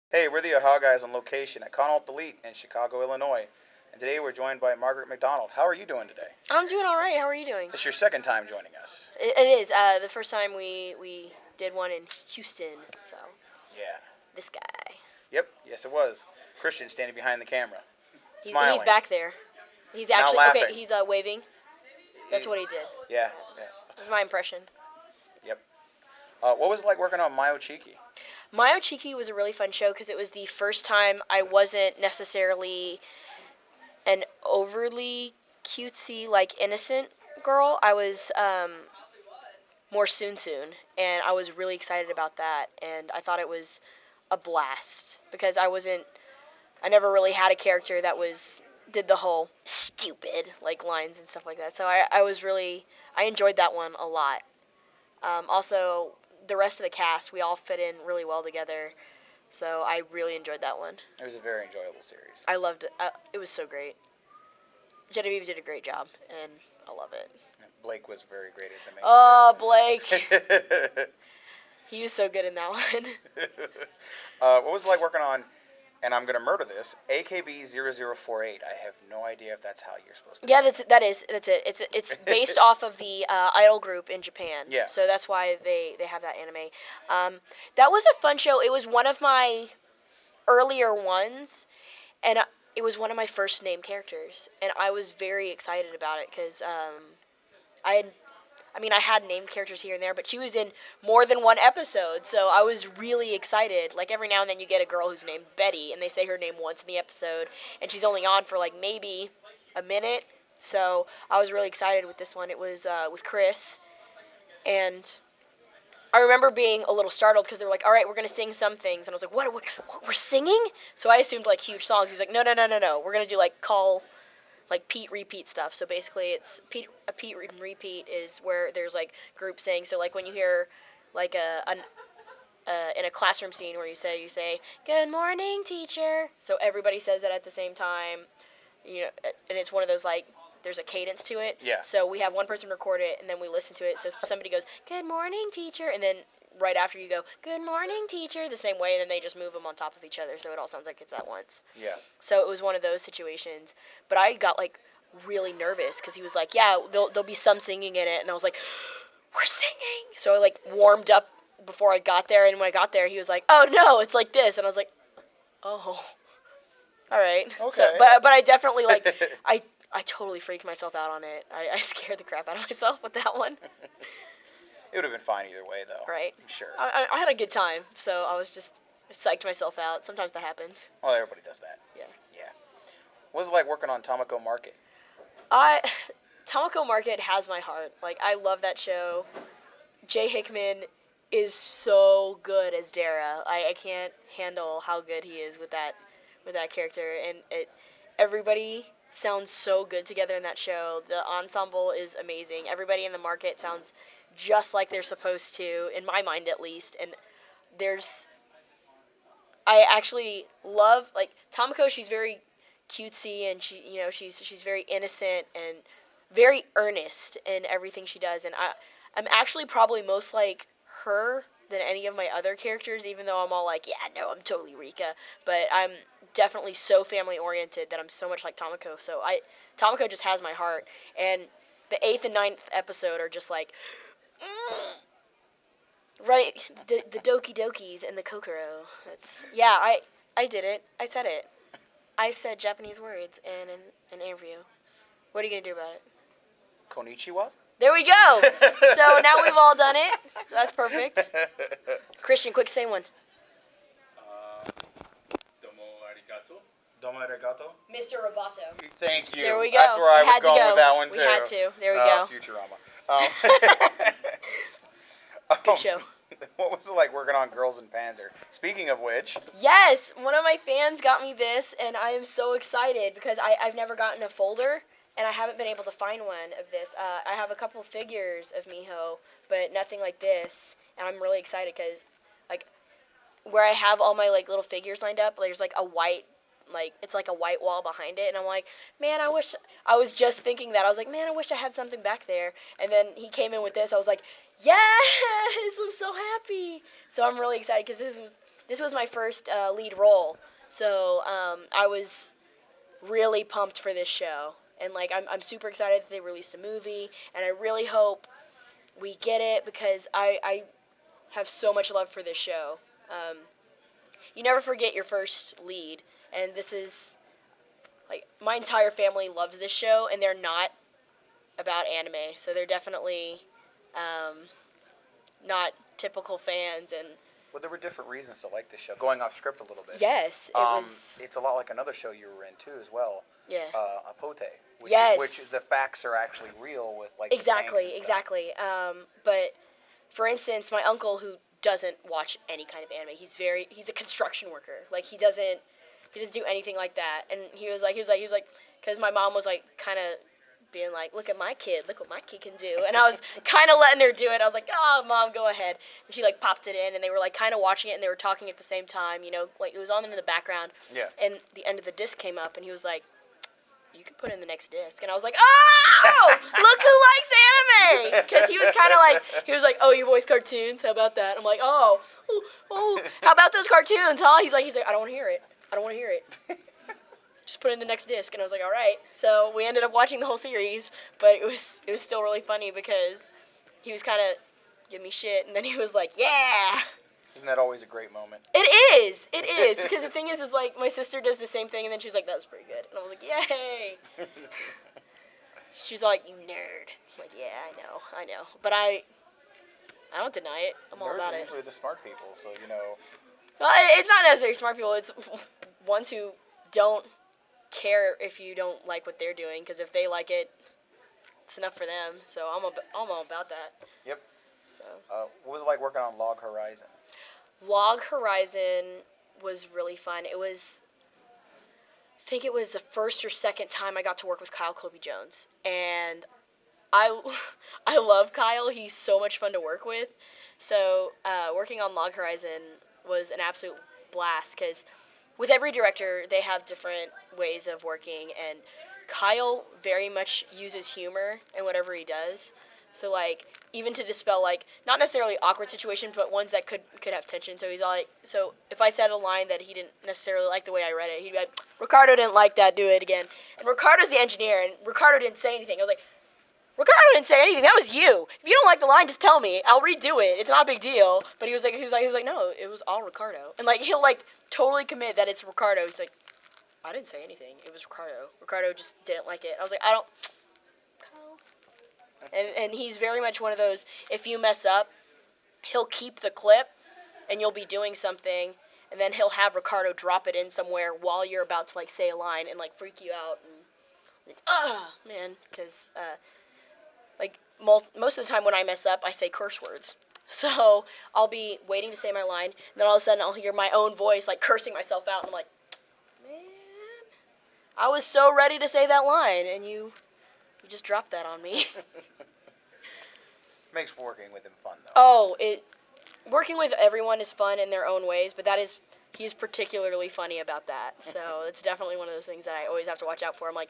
Hey, we're the AHA guys on location at Connaught Delete in Chicago, Illinois. And today we're joined by Margaret McDonald. How are you doing today? I'm doing all right. How are you doing? It's your second time joining us. It is. The first time we did one in Houston. So Yeah. this guy. Yep, yes it was. Christian standing behind the camera. He's Smiling. back there. He's Now actually laughing. okay. He's waving. That's what he did. Yeah. That's my impression. Yep. What was it like working on Mayo Cheeky? Mayo Cheeky was a really fun show because it was the first time I wasn't necessarily an overly cutesy, innocent girl. I was more soon, and I was really excited about that, and I thought it was a blast because I never really had a character that did the whole stupid, lines and stuff like that. So I enjoyed that one a lot. Also, the rest of the cast, we all fit in really well together. So I really enjoyed that one. It was a very enjoyable series. I loved it. It was so great. Genevieve did a great job, and I love it. Blake was very great as the main Oh, Blake. He was so good in that one. What was it like working on, and I'm going to murder this, AKB0048? I have no idea if that's how you're supposed to Yeah, that's it. It's based off of the idol group in Japan. Yeah. So that's why they have that anime. That was a fun show. It was one of my earlier ones, and it was one of my first named characters, and I was very excited about it because I had named characters here and there, but she was in more than one episode, so I was really excited. Every now and then you get a girl who's named Betty, and they say her name once in the episode, and she's only on for, maybe a minute. So I was really excited with this one. It was with Chris, and I remember being a little startled because they were like, all right, we're going to sing some things. And I was like, what, we're singing? So I assumed, huge songs. He was like, no. We're going to do, call... Pete repeat stuff. So basically it's a Pete repeat is where there's group saying. So when you hear in a classroom scene where you say good morning teacher, so everybody says it at the same time, and it's one of those there's a cadence to it. Yeah. So we have one person record it and then we listen to it. So somebody goes good morning teacher, and then right after you go good morning teacher the same way, and then they just move them on top of each other so it all sounds like it's at once. Yeah. So it was one of those situations, but I got really nervous because he was like, yeah, there'll be some singing in it, and I was like, we're singing. So I warmed up before I got there, and when I got there he was like, oh no, it's like this, and I was like, oh, all right. Okay. So, but I definitely I totally freaked myself out on it. I scared the crap out of myself with that one. It would have been fine either way, though. Right. I'm sure. I had a good time, so I was just psyched myself out. Sometimes that happens. Well, everybody does that. Yeah. Yeah. What was it like working on Tomiko Market? Tomiko Market has my heart. I love that show. Jay Hickman is so good as Dara. I can't handle how good he is with that character, and everybody sounds so good together in that show. The ensemble is amazing. Everybody in the market sounds just like they're supposed to, in my mind at least. And I actually love Tomiko. She's very cutesy, and she's very innocent and very earnest in everything she does. And I'm actually probably most like her than any of my other characters, even though I'm all I'm totally Rika. But I'm definitely so family oriented that I'm so much like Tomiko. So Tomiko just has my heart. And the 8th and 9th episode are just right, the Doki Dokis and the Kokoro. I did it. I said it. I said Japanese words in an interview. What are you going to do about it? Konnichiwa? There we go. So now we've all done it. That's perfect. Christian, quick, say one. Domo arigato. Domo arigato? Mr. Roboto. Thank you. There we go. That's where I was going go. with that one, too. We had to. There we go. Futurama. Good show. What was it like working on Girls in Panzer? Speaking of which... Yes, one of my fans got me this, and I am so excited because I've never gotten a folder, and I haven't been able to find one of this. I have a couple figures of Miho, but nothing like this, and I'm really excited because, where I have all my, little figures lined up, there's, a white like it's like a white wall behind it, and I'm like, man, I wish I was just thinking that. I was like, man, I wish I had something back there. And then he came in with this. I was like, yes, I'm so happy. So I'm really excited because this was my first lead role. So I was really pumped for this show, and like I'm super excited that they released a movie, and I really hope we get it because I have so much love for this show. You never forget your first lead, and this is like my entire family loves this show, and they're not about anime, so they're definitely not typical fans. And Well, there were different reasons to like this show. Going off script a little bit. yes, it was. It's a lot like another show you were in too, as well. Yeah. Apote. Which, Yes. Which the facts are actually real with like the tanks Exactly, and stuff. exactly. But for instance, my uncle who doesn't watch any kind of anime, he's a construction worker. Like he doesn't do anything like that. And he was like, because my mom was like kind of being like, look at my kid, look what my kid can do. And I was kind of letting her do it. I was like, oh, Mom, go ahead. And she like popped it in, and they were like kind of watching it, and they were talking at the same time, you know, like it was on in the background. Yeah. And the end of the disc came up, and he was like, you can put in the next disc. And I was like, oh, look who likes anime. Because he was like, oh, you voice cartoons? How about that? I'm like, oh, how about those cartoons, huh? He's like, I don't want to hear it. Just put in the next disc. And I was like, all right. So we ended up watching the whole series, but it was still really funny because he was kind of giving me shit, and then he was like, yeah. Isn't that always a great moment? It is, because the thing is like, my sister does the same thing, and then she was like, that was pretty good. And I was like, yay. She's like, you nerd. I'm like, yeah, I know. But I don't deny it. I'm all Nerds about are it. usually the smart people, so you know. Well, it's not necessarily smart people. It's ones who don't care if you don't like what they're doing, because if they like it, it's enough for them. So I'm all about that. Yep. So What was it like working on Log Horizon? Log Horizon was really fun. I think it was the first or second time I got to work with Kyle Colby Jones, and I love Kyle. He's so much fun to work with. So working on Log Horizon was an absolute blast, because with every director, they have different ways of working, and Kyle very much uses humor in whatever he does. So, like, even to dispel, like, not necessarily awkward situations, but ones that could have tension. So he's all like, so if I said a line that he didn't necessarily like the way I read it, he'd be like, Ricardo didn't like that, do it again. And Ricardo's the engineer, and Ricardo didn't say anything. I was like, Ricardo didn't say anything. That was you. If you don't like the line, just tell me. I'll redo it. It's not a big deal. But he was like, no, it was all Ricardo. And like he'll like totally commit that it's Ricardo. He's like, I didn't say anything. It was Ricardo. Ricardo just didn't like it. I was like, I don't. And he's very much one of those. If you mess up, he'll keep the clip, and you'll be doing something, and then he'll have Ricardo drop it in somewhere while you're about to like say a line and like freak you out and like, man, because like most of the time when I mess up, I say curse words. So I'll be waiting to say my line, and then all of a sudden I'll hear my own voice like cursing myself out, and I'm like, man, I was so ready to say that line, and you just dropped that on me. Makes working with him fun though. Oh, working with everyone is fun in their own ways, but he's particularly funny about that. So it's definitely one of those things that I always have to watch out for. I'm like,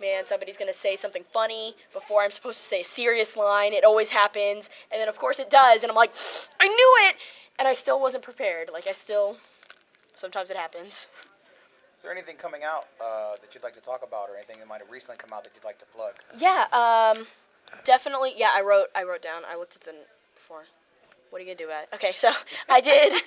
man, somebody's going to say something funny before I'm supposed to say a serious line. It always happens. And then, of course, it does. And I'm like, I knew it! And I still wasn't prepared. Like, sometimes it happens. Is there anything coming out that you'd like to talk about, or anything that might have recently come out that you'd like to plug? Yeah, definitely. Yeah, I wrote down. I looked at them before. What are you going to do about it? Okay, so I did.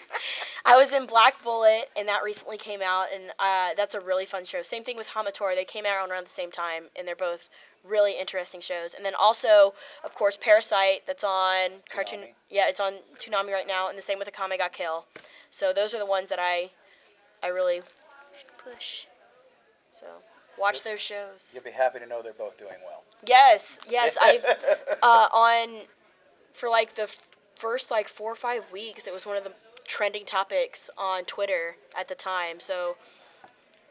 I was in Black Bullet, and that recently came out, and that's a really fun show. Same thing with Hamatori. They came out around the same time, and they're both really interesting shows. And then also, of course, Parasite, that's on Cartoon. Toonami. Yeah, it's on Toonami right now, and the same with Akame ga Kill. So those are the ones that I really push. So watch those shows. You'll be happy to know they're both doing well. Yes, I've for like the first like 4 or 5 weeks, it was one of the trending topics on Twitter at the time. So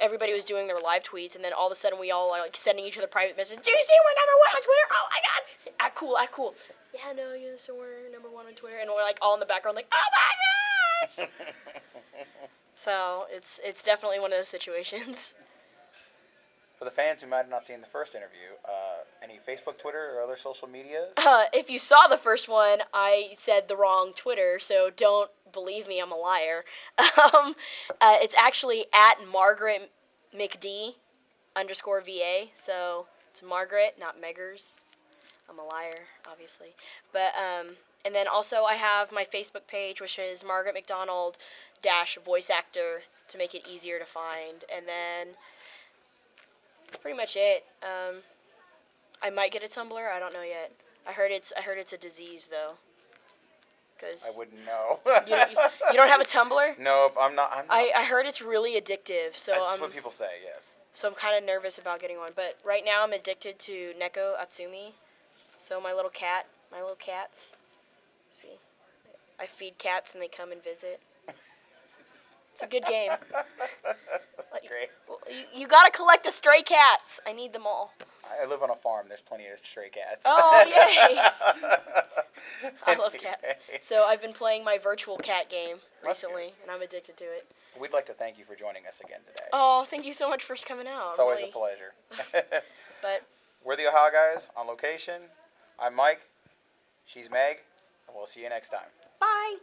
everybody was doing their live tweets, and then all of a sudden we all are like sending each other private messages. Do you see we're number 1 on Twitter? Oh my god! Act cool. Yeah, no, so we're number 1 on Twitter, and we're like all in the background like, oh my So it's definitely one of those situations. For the fans who might have not seen the first interview, any Facebook, Twitter, or other social medias? If you saw the first one, I said the wrong Twitter, so don't believe me, I'm a liar. It's actually at Margaret McD _VA, so it's Margaret, not Meggers. I'm a liar, obviously. But, and then also I have my Facebook page, which is Margaret McDonald voice actor, to make it easier to find. And then that's pretty much it. I might get a Tumblr. I don't know yet. I heard it's a disease though. Cause I wouldn't know. you don't have a Tumblr? Nope, I'm not. I heard it's really addictive. So That's what people say. Yes. So I'm kind of nervous about getting one. But right now I'm addicted to Neko Atsumi. So my little cats. See, I feed cats and they come and visit. It's a good game. That's great. You gotta collect the stray cats. I need them all. I live on a farm. There's plenty of stray cats. Oh, yay! I love cats. So I've been playing my virtual cat game recently, and I'm addicted to it. We'd like to thank you for joining us again today. Oh, thank you so much for coming out. It's always a pleasure. But we're the Ohio Guys on location. I'm Mike. She's Meg. And we'll see you next time. bye.